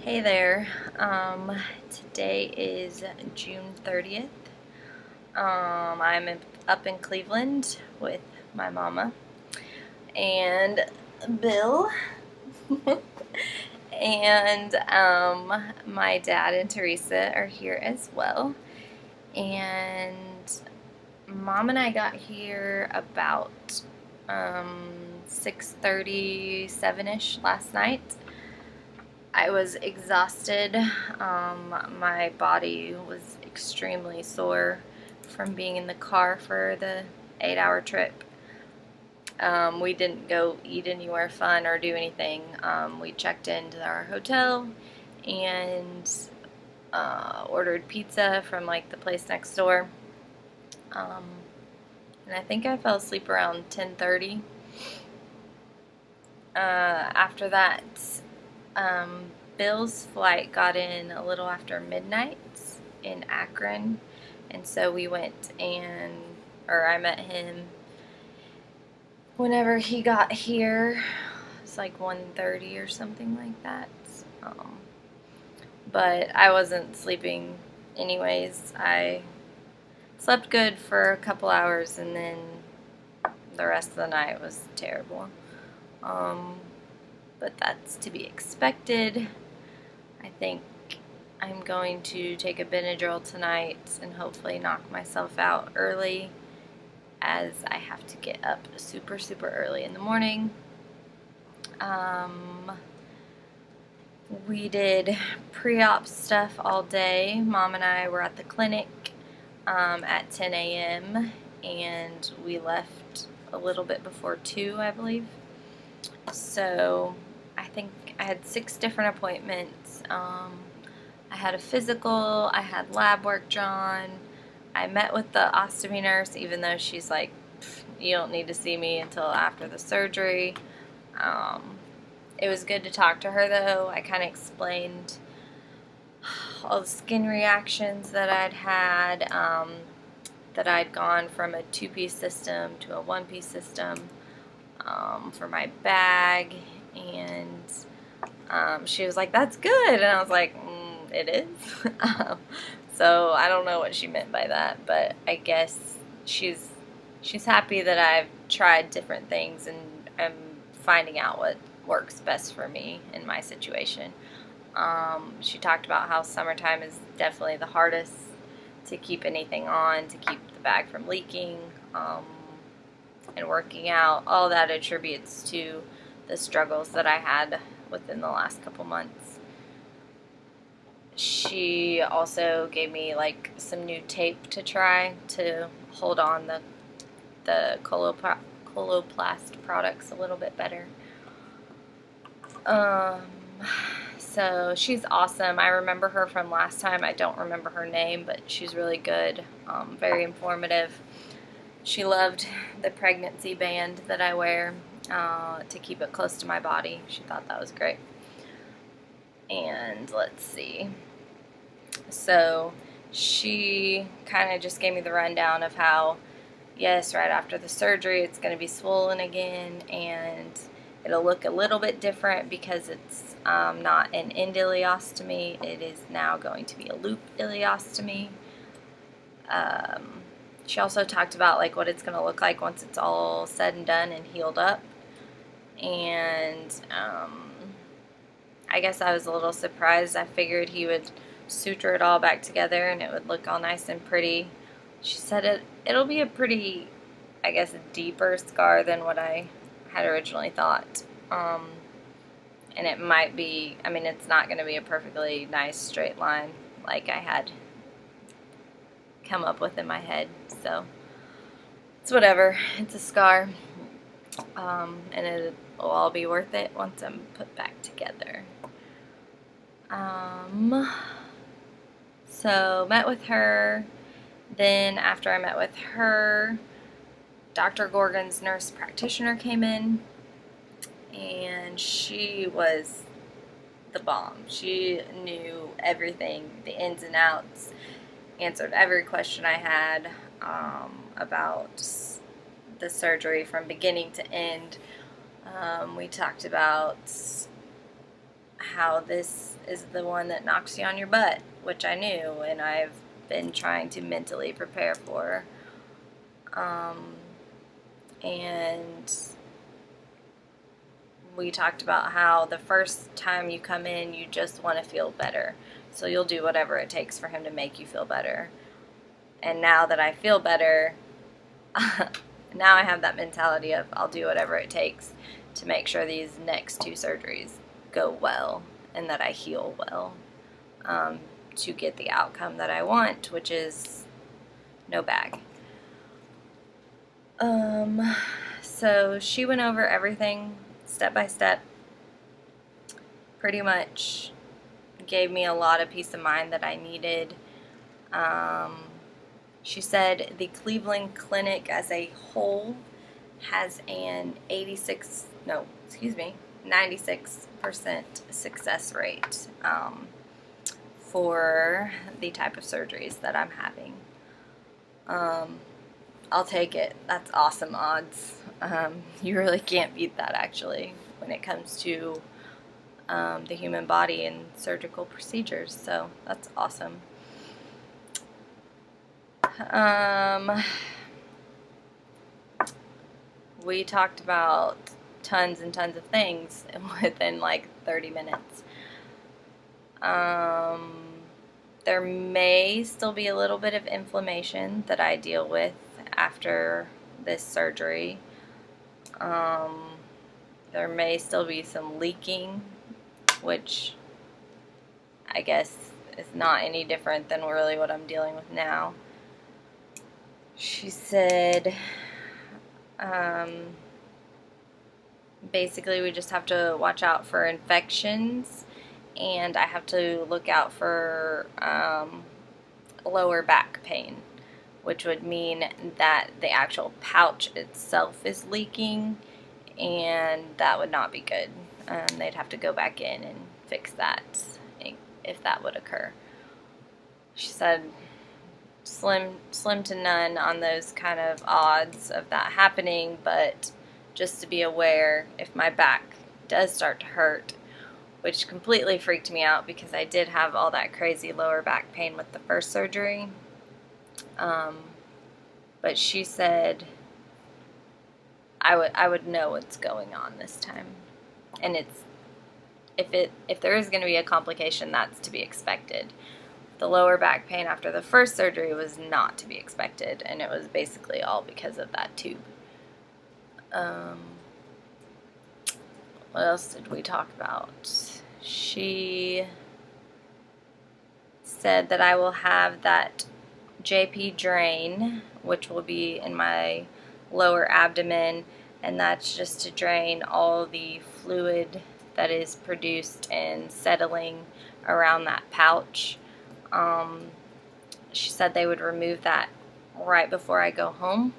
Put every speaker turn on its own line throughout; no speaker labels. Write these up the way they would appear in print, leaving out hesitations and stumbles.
Hey there. Today is June 30th. Up in Cleveland with my mama and Bill and my dad and Teresa are here as well. And Mom and I got here about 6:30, 7-ish last night. I was exhausted. My body was extremely sore from being in the car for the 8-hour trip. We didn't go eat anywhere fun or do anything. We checked into our hotel and ordered pizza from like the place next door. Um, and I think I fell asleep around 10:30. After that, um, Bill's flight got in a little after midnight in Akron, and so we went or I met him whenever he got here. It's like 1:30 or something like that. Um, but I wasn't sleeping anyways. I slept good for a couple hours, and then the rest of the night was terrible. Um, but that's to be expected. I think I'm going to take a Benadryl tonight and hopefully knock myself out early, as I have to get up super, super early in the morning. We did pre-op stuff all day. Mom and I were at the clinic at 10 a.m. and we left a little bit before 2, I believe. So I think I had 6 different appointments. I had a physical, I had lab work drawn, I met with the ostomy nurse, even though she's like, you don't need to see me until after the surgery. It was good to talk to her though. I kind of explained all the skin reactions that I'd had, that I'd gone from a 2-piece system to a 1-piece system for my bag, and she was like, "That's good," and I was like, "It is." So I don't know what she meant by that, but I guess she's happy that I've tried different things and I'm finding out what works best for me in my situation. She talked about how summertime is definitely the hardest to keep anything on, to keep the bag from leaking, and working out. All that attributes to the struggles that I had within the last couple months. She also gave me like some new tape to try to hold on the Coloplast products a little bit better. So she's awesome. I remember her from last time. I don't remember her name, but she's really good. Very informative. She loved the pregnancy band that I wear to keep it close to my body. She thought that was great. And let's see. So she kind of just gave me the rundown of how, yes, right after the surgery, it's going to be swollen again, and it'll look a little bit different because it's not an endoileostomy. It is now going to be a loop ileostomy. She also talked about like what it's going to look like once it's all said and done and healed up. And I guess I was a little surprised. I figured he would suture it all back together and it would look all nice and pretty. She said it'll be a pretty, I guess, deeper scar than what I had originally thought. And it might be, I mean, it's not going to be a perfectly nice straight line like I had come up with in my head. So it's whatever. It's a scar. And it'll all be worth it once I'm put back together. So met with her. Then after I met with her, Dr. Gorgon's nurse practitioner came in, and she was the bomb. She knew everything, the ins and outs, answered every question I had about the surgery from beginning to end. We talked about how this is the one that knocks you on your butt, which I knew, and I've been trying to mentally prepare for. And we talked about how the first time you come in, you just want to feel better. So you'll do whatever it takes for him to make you feel better. And now that I feel better, now I have that mentality of I'll do whatever it takes to make sure these next 2 surgeries go well and that I heal well, to get the outcome that I want, which is no bag. So she went over everything step by step, pretty much gave me a lot of peace of mind that I needed. She said the Cleveland Clinic as a whole has an 96% success rate for the type of surgeries that I'm having. I'll take it. That's awesome odds. You really can't beat that, actually, when it comes to the human body and surgical procedures. So that's awesome. We talked about tons and tons of things within like 30 minutes. There may still be a little bit of inflammation that I deal with after this surgery. There may still be some leaking, which I guess is not any different than really what I'm dealing with now. She said, basically we just have to watch out for infections, and I have to look out for lower back pain, which would mean that the actual pouch itself is leaking, and that would not be good. They'd have to go back in and fix that if that would occur. She said slim to none on those kind of odds of that happening, but just to be aware if my back does start to hurt, which completely freaked me out because I did have all that crazy lower back pain with the first surgery. But she said I would know what's going on this time, and if there is going to be a complication, that's to be expected. The lower back pain after the first surgery was not to be expected, and it was basically all because of that tube. What else did we talk about? She said that I will have that JP drain, which will be in my lower abdomen, and that's just to drain all the fluid that is produced and settling around that pouch. She said they would remove that right before I go home,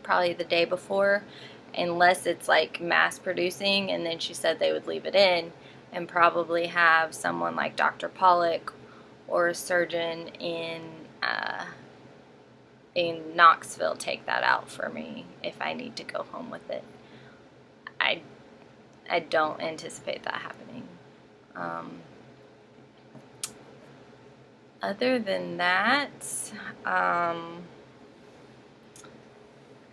probably the day before, unless it's like mass producing, and then she said they would leave it in and probably have someone like Dr. Pollock or a surgeon in Knoxville take that out for me if I need to go home with it. I don't anticipate that happening. Other than that, I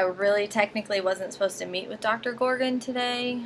really technically wasn't supposed to meet with Dr. Gorgon today.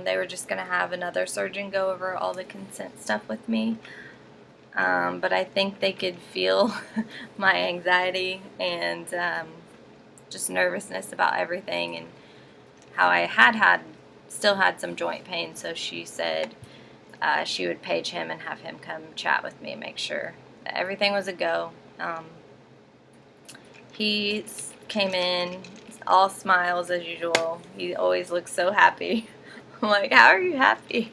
They were just going to have another surgeon go over all the consent stuff with me. But I think they could feel my anxiety and just nervousness about everything, and how I still had some joint pain. So she said she would page him and have him come chat with me and make sure that everything was a go. He came in all smiles as usual. He always looks so happy. I'm like, how are you happy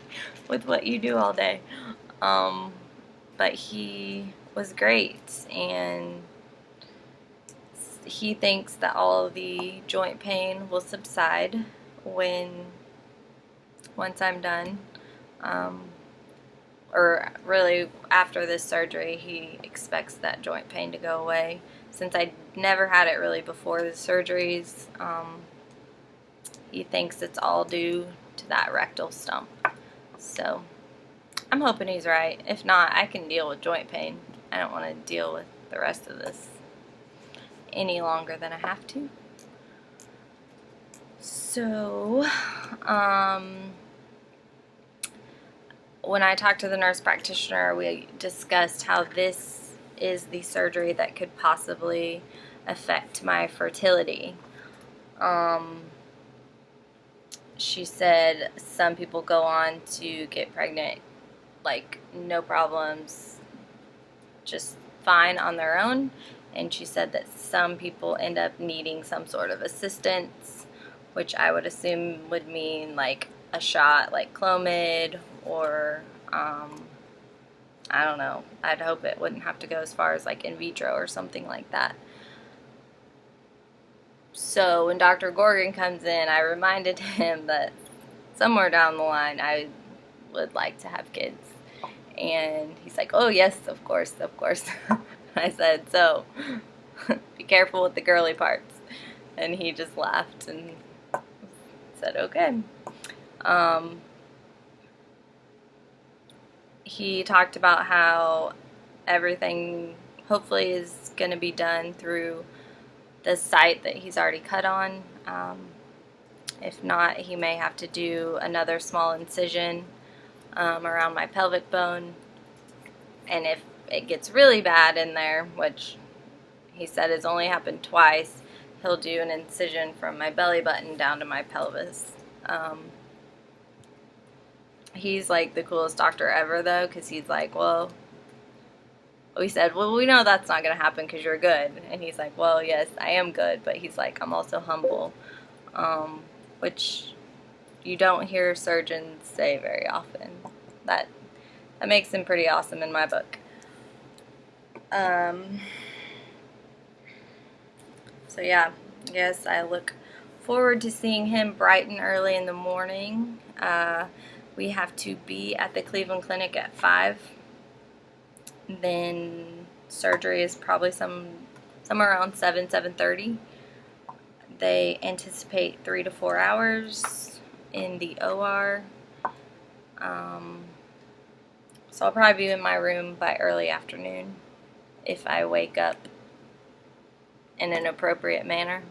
with what you do all day? But he was great, and he thinks that all of the joint pain will subside once I'm done. Or really after this surgery, he expects that joint pain to go away. Since I never had it really before the surgeries, he thinks it's all due to that rectal stump. So I'm hoping he's right. If not, I can deal with joint pain. I don't want to deal with the rest of this any longer than I have to. So, when I talked to the nurse practitioner, we discussed how this is the surgery that could possibly affect my fertility. She said some people go on to get pregnant, like, no problems, just fine on their own. And she said that some people end up needing some sort of assistance, which I would assume would mean like a shot like Clomid or I don't know. I'd hope it wouldn't have to go as far as like in vitro or something like that. So when Dr. Gorgon comes in, I reminded him that somewhere down the line I would like to have kids. And he's like, oh yes, of course, of course. I said, so be careful with the girly parts. And he just laughed and said, okay. He talked about how everything hopefully is going to be done through the site that he's already cut on. If not, he may have to do another small incision around my pelvic bone. And if it gets really bad in there, which he said has only happened twice, he'll do an incision from my belly button down to my pelvis. He's like the coolest doctor ever, though, because he's like, well, we said, well, we know that's not going to happen because you're good. And he's like, well, yes, I am good, but he's like, I'm also humble, which you don't hear surgeons say very often. That makes him pretty awesome in my book. So yeah, I guess I look forward to seeing him bright and early in the morning. We have to be at the Cleveland Clinic at 5. Then surgery is probably somewhere around 7:30. They anticipate 3 to 4 hours in the OR. So I'll probably be in my room by early afternoon if I wake up in an appropriate manner.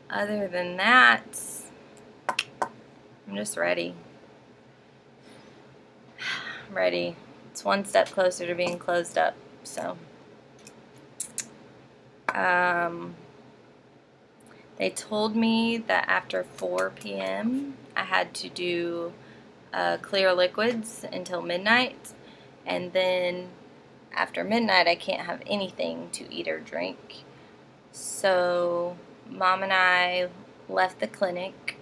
Other than that, I'm just ready. I'm ready. It's one step closer to being closed up. So, they told me that after 4 p.m. I had to do clear liquids until midnight, and then after midnight I can't have anything to eat or drink. So Mom and I left the clinic.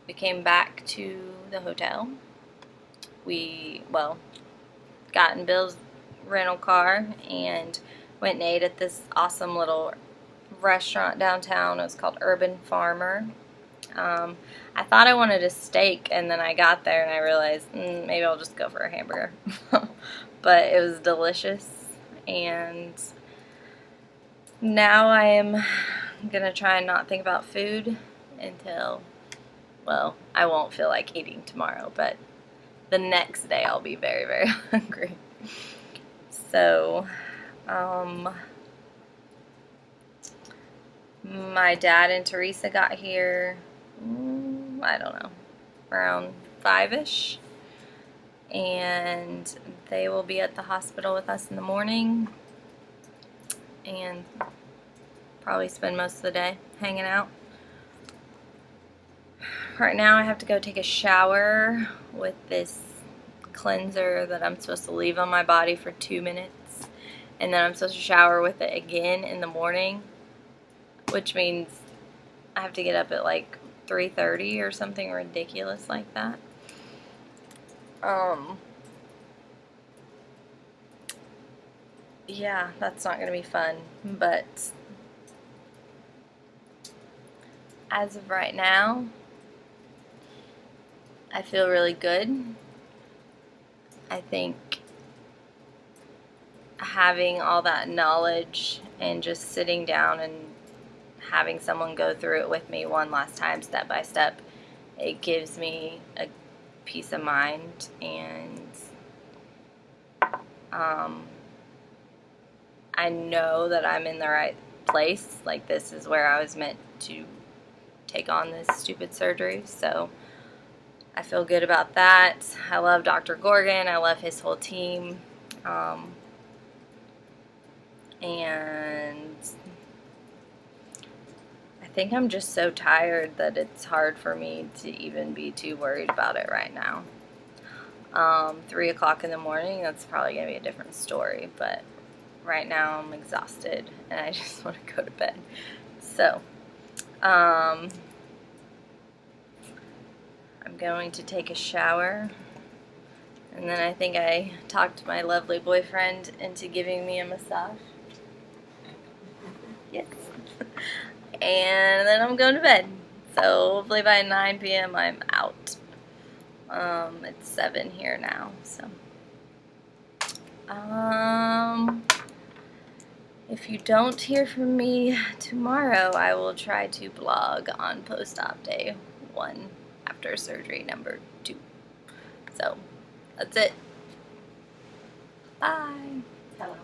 We came back to the hotel. We, got in Bill's rental car and went and ate at this awesome little restaurant downtown. It was called Urban Farmer. I thought I wanted a steak, and then I got there and I realized maybe I'll just go for a hamburger. But it was delicious, and now I am going to try and not think about food until, I won't feel like eating tomorrow, but the next day I'll be very, very hungry. So, my dad and Teresa got here, I don't know, around 5-ish, and they will be at the hospital with us in the morning and probably spend most of the day hanging out. Right now I have to go take a shower with this cleanser that I'm supposed to leave on my body for 2 minutes, and then I'm supposed to shower with it again in the morning, which means I have to get up at like 3:30 or something ridiculous like that. Yeah, that's not gonna be fun, but as of right now, I feel really good. I think having all that knowledge and just sitting down and having someone go through it with me one last time, step by step, it gives me a peace of mind, and I know that I'm in the right place. Like, this is where I was meant to take on this stupid surgery, so I feel good about that. I love Dr. Gorgon. I love his whole team. And I think I'm just so tired that it's hard for me to even be too worried about it right now. 3 o'clock in the morning, that's probably going to be a different story, but right now I'm exhausted and I just want to go to bed. So, I'm going to take a shower, and then I think I talked my lovely boyfriend into giving me a massage. Yes. And then I'm going to bed. So hopefully by 9 p.m. I'm out. It's 7 here now, so. If you don't hear from me tomorrow, I will try to blog on post-op day 1 after surgery number 2. So, that's it. Bye.
Hello.